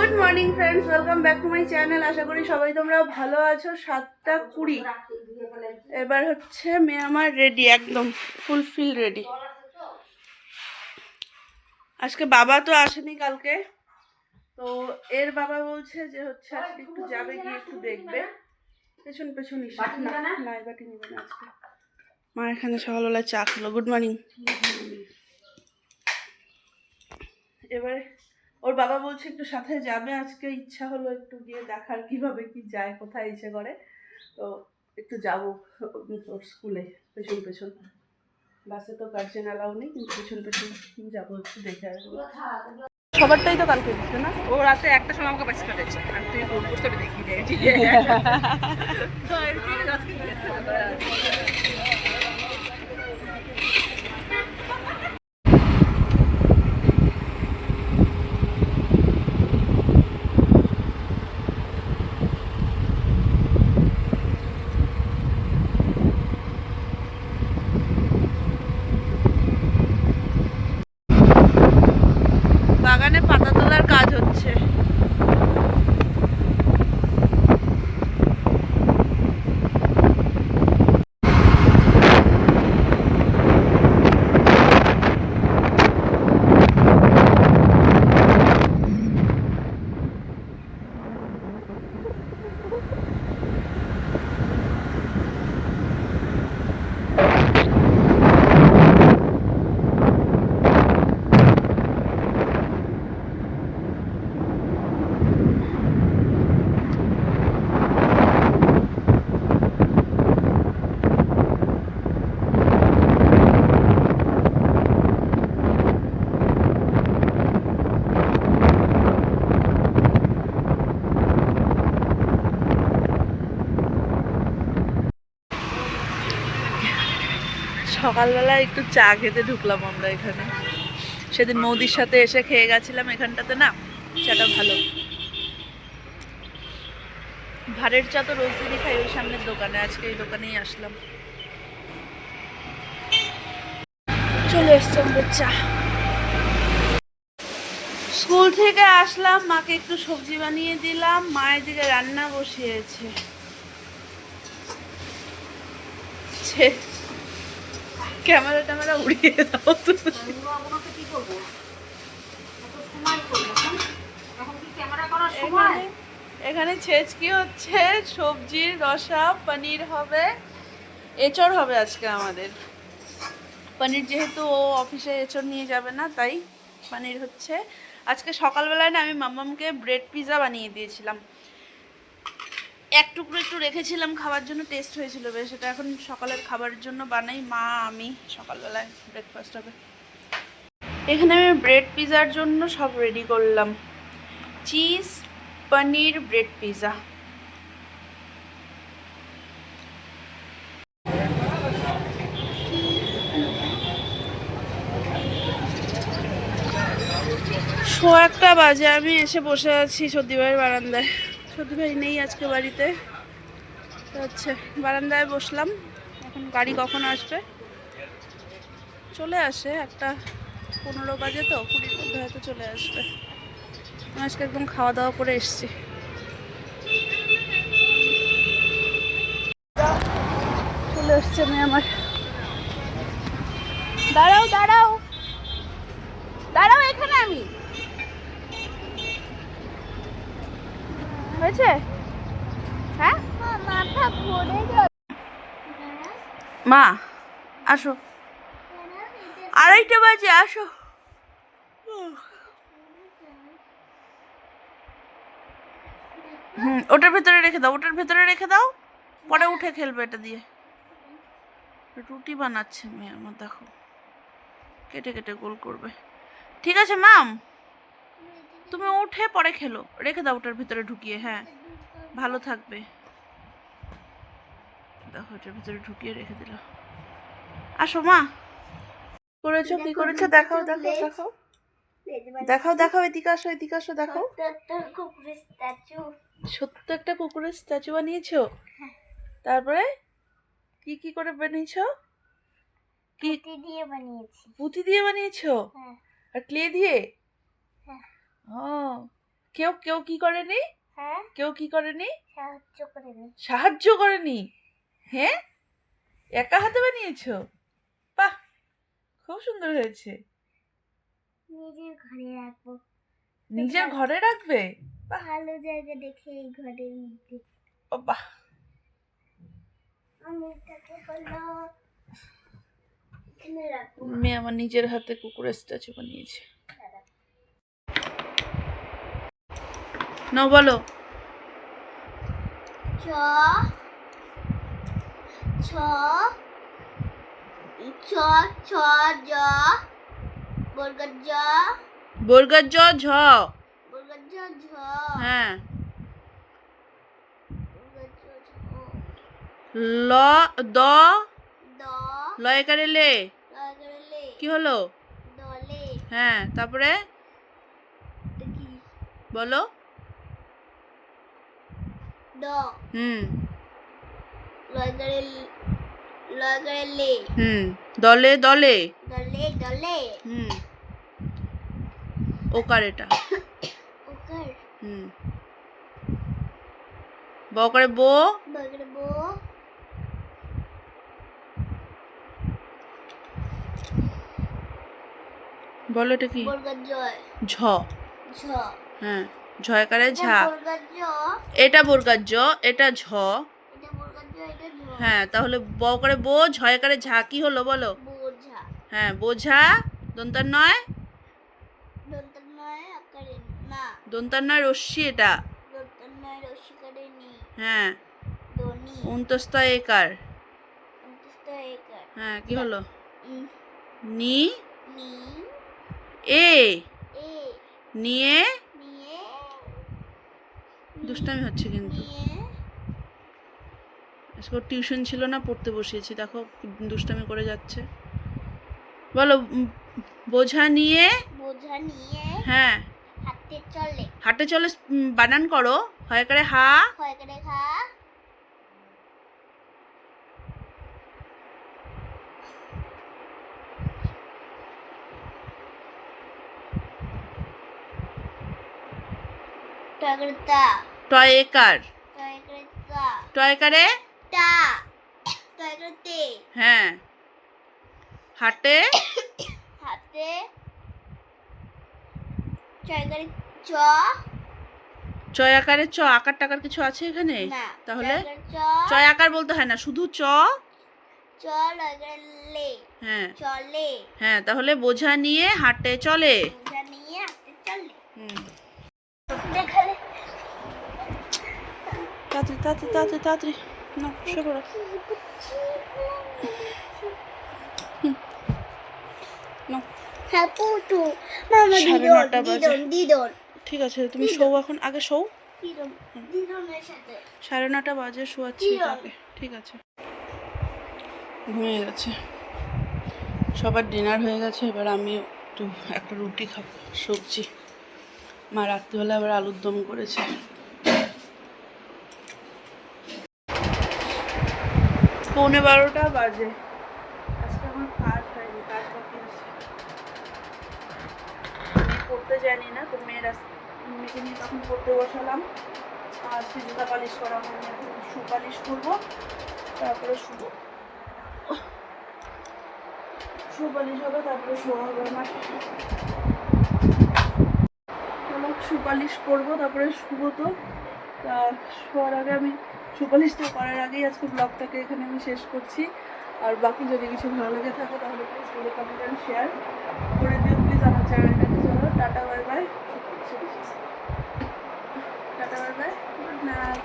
Good morning friends, welcome back to my channel. আশা করি সবাই তোমরা ভালো আছো। 7:20 এবার হচ্ছে মেয়ে আমার রেডি, একদম ফুলফিল রেডি। আজকে বাবা তো আসেনি কালকে, তো এর বাবা বলছে যে হচ্ছে আজকে একটু যাবে, গিয়ে একটু দেখবে। পেছন পেছন নাই বাটি নিবে না আজকে। মা এখানে সকালবেলা চা খেলো। Good morning. এবারে ওর বাবা বলছে একটু সাথে যাবে আজকে, ইচ্ছা হলো একটু গিয়ে দেখার কিভাবে কি যায়, কোথায় ইচ্ছে করে। তো একটু যাবো ওর স্কুলে, পেছন পেছন। বাসে তো গার্জেন অ্যালাউ নেই, কিন্তু পেছন পেছন যাবো, একটু দেখে আসবো। সবারটাই তো কালকে দিচ্ছে না? ও রাতে একটা সময় আমাকে বাস কাটাচ্ছে আর তুই ফোন করতে দেখি রে ঠিক আছে। বাগানে পাতা তোলার কাজ হচ্ছে। সকালবেলা একটু চা খেতে ঢুকলাম আমরা এখানে। সেদিন মৌদির সাথে এসে খেয়ে গেছিলাম এখানটাতে, না চাটা ভালো। ভারের চা তো রোজ দিনই খাই ওই সামনের দোকানে, আজকে এই দোকানেই আসলাম। চলে এসছে আমাদের চা। স্কুল থেকে আসলাম, মাকে একটু সবজি বানিয়ে দিলাম, মায়ের দিকে রান্না বসিয়েছে। ক্যামেরা ট্যামেরা উড়িয়ে দাও তুমি। এখানে ছেচকি হচ্ছে, সবজির রসা, পনির হবে, এঁচড় হবে আজকে আমাদের। পনির যেহেতু ও অফিসে এঁচড় নিয়ে যাবে না, তাই পনির হচ্ছে আজকে। সকালবেলায় না আমি মাম্মামকে ব্রেড পিৎজা বানিয়ে দিয়েছিলাম, এক টুকরো একটু রেখেছিলাম খাবার জন্য, টেস্ট হয়েছিল বেশ। সেটা এখন সকালের খাবারের জন্য বানাই, মা আমি সকালবেলায় ব্রেকফাস্ট হবে। এখানে আমি ব্রেড পিৎজার জন্য সব রেডি করলাম। চিজ পনির ব্রেড পিৎজা। একটা বাজে আমি এসে বসে আছি সর্দি ভাইয়ের বারান্দায়। সর্দি ভাই নেই আজকে বাড়িতে, হচ্ছে বারান্দায় বসলাম। এখন গাড়ি কখন আসবে, চলে আসে 1:15 বাজে, তো 20-র মধ্যে হয়তো চলে আসবে। আমি আজকে একদম খাওয়া দাওয়া করে এসছি। চলে আসছে মেয়ে আমার। দাঁড়াও দাঁড়াও দাঁড়াও, এখানে আমি। হয়েছে? হ্যাঁ মা আসো, 2:30 বাজে, আসো। ওটার ভেতরে রেখে দাও, ওটার ভেতরে রেখে দাও, পরে উঠে খেলবে এটা দিয়ে। রুটি বানাচ্ছে মেয়ে আমার, দেখো কেটে কেটে গোল করবে। ঠিক আছে মাম, তুমি উঠে পরে খেলো, রেখে দাও ওটার ভিতরে ঢুকিয়ে। হ্যাঁ ভালো থাকবে। দেখো এটার ভিতরে ঢুকিয়ে রেখে দিল। আসো মা। করেছো কি করেছো দেখাও দেখাও দেখাও দেখাও দেখাও, এদিকে আসো এদিকে আসো, দেখাও। সত্য একটা কুকুরের স্ট্যাচু বানিয়েছো? তারপরে কি কি করে বানিয়েছো? কি দিয়ে বানিয়েছি? পুঁতি দিয়ে বানিয়েছো? আর ক্লে দিয়ে? ও কেউ কেউ কি করেনি? হ্যাঁ কেউ কি করেনি? সাহায্য করে নি। সাহায্য করেনি? হ্যাঁ, একা হাতে বানিয়েছো? বাহ, খুব সুন্দর হয়েছে। নিজের ঘরে রাখবো। নিজের ঘরে রাখবে? বাহ, ভালো জায়গা দেখে এই ঘরের মধ্যে ও বাহ। আমি এটাকে হলো এখানে রাখবো। মেয়ে আমার নিজের হাতে কুকুরের স্ট্যাচু বানিয়েছে। নাও বলো। চ ছ ছ ছ জ বর্গর জ বর্গর জ ঝ। বর্গর জ ঝ হ্যাঁ। বর্গর জ ঝ ল দ দ লয়কারে লে। লয়কারে লে কি হলো? দলে হ্যাঁ, তারপরে এটা কি বলো। দ হুম লয়কারে লে হুম দলে দলে। দলে দলে হুম ওকার এটা। ওকার হুম বকরে বো। বর্গর বো বলো এটা কি? বর্গর জয় ঝ। ঝ হ্যাঁ, ঝয়কারে ঝা। বর্গর জ এটা বর্গার জ, এটা ঝ। এটা বর্গর জ এটা ঝ হ্যাঁ, তাহলে ব করে বো, ঝয়কারে ঝা কি হলো বলো? বোঝা হ্যাঁ, বোঝা। দন্তার নয়, দন্তর নয় আকারে না দন্তার নয় রশ্মি এটা। দন্তর নয় রসিকারে নি হ্যাঁ, দনি উন্তস্ত একার। অন্তস্থ একার হ্যাঁ, কি হলো? উম, নি নি এ এ নিয়ে। নিয়ে দুষ্টামি হচ্ছে কিন্তু। নিয়ে আজকে টিউশন ছিল না, পড়তে বসিয়েছি, দেখো কি দুষ্টামি করে যাচ্ছে। বলো বোঝা নিয়ে। বোঝা নিয়ে হ্যাঁ, হাতে চলে হাটে চলে। বানান করো, হয় করে হা। হয় করে খা টয় করে তা টয় একার। টয় করে তা টয়কারে টা টয় করে তে হ্যাঁ, হাটে হাতে টয় করে চ চয় আকারে চ। আকার টাকার কিছু আছে এখানে? না তাহলে টয় করে চ চয় আকার বলতে হয় না, শুধু চ। চ লয় করে লে হ্যাঁ চলে হ্যাঁ, তাহলে বোঝা নিয়ে হাটে চলে। বোঝা নিয়ে হাতে চলে হুম, দেখালে তাড়াতাড়ি তাড়াতাড়ি তাড়াতাড়ি তাড়াতাড়ি না, শুয়ে পড়ো। নাও। হ্যাঁ পুটু মামা 9:30 বাজে। দিদন ঠিক আছে, তুমি শোও এখন, আগে শোও। দিদনের সাথে 9:30 বাজে, শোয়াচ্ছি কি তাকে। ঠিক আছে, ঘুমিয়ে গেছে। সবার ডিনার হয়ে গেছে, এবার আমি একটু একটা রুটি খাবো, সবজি। মা রাত্রিবেলা আবার আলুর দম করেছে। পৌনে 12টা বাজে। আজকে আমার কাজ হয়নি, কাজ বাকি আছে। আমি পড়তে জানি না তো, মেয়েকে নিয়ে তখন পড়তে বসালাম। আজকে জুতা পালিশ করা হয়নি, এখন শু পালিশ করবো, তারপরে শুবো। শু পালিশ হবে, তারপরে শোয়া হবে আমার। সুপালিশ করবো, তারপরে শুবো। তো শোয়ার আগে আমি সুপালিশটা করার আগেই আজকে ব্লগটাকে এখানে আমি শেষ করছি। আর বাকি যদি কিছু ভালো লেগে থাকে তাহলে please video comment and share করে দিও প্লিজ আমার চ্যানেলটাকে। চলো tata bye bye. Tata bye bye, good night.